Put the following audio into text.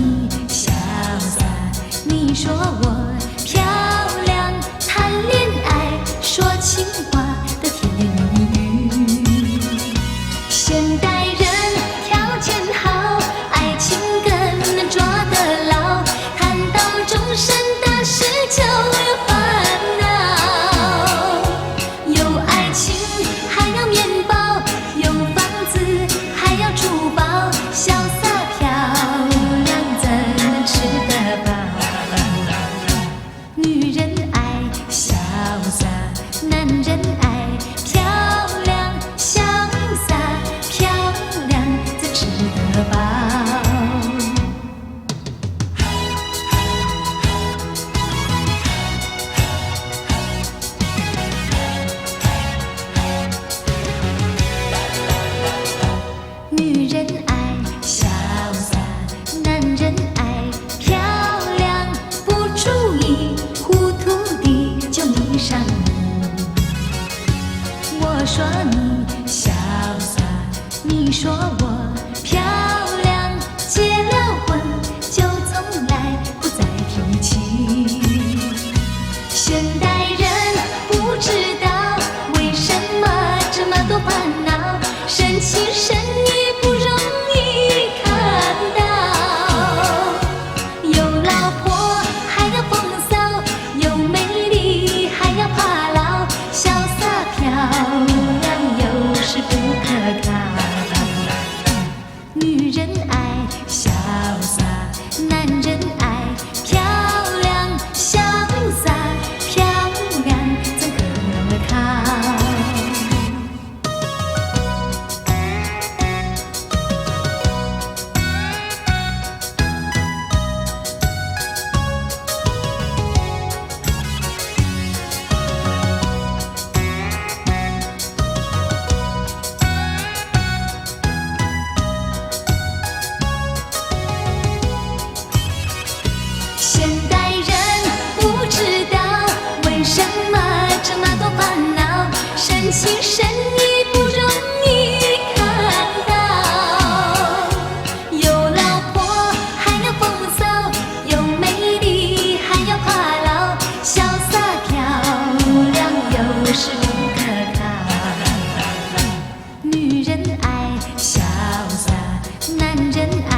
你潇洒，你说我漂亮，谈恋爱说情话的甜言蜜语。现代人条件好，爱情更能抓得牢，谈到终身大事就有烦恼。有爱情还要面包，有房子还要珠宝，潇洒漂亮怎能吃得饱？女人爱潇洒，男人爱漂亮，潇洒漂亮怎吃得饱？女人爱潇洒，男人爱漂亮，不注意糊涂地就迷上你。我说你潇洒，你说我漂亮，结了婚就从来不再提起。现代人不知道为什么这么多烦恼，深情深意不容易看到。有老婆还要风骚，有美丽还要怕老，潇洒漂亮有时不可靠。女人爱潇洒，男人爱漂亮，潇洒漂亮怎可靠？现代人不知道为什么这么多烦恼，深情深意不容易看到。有老婆还要风骚，有美丽还要怕老，潇洒漂亮有时不可靠。女人爱潇洒，男人爱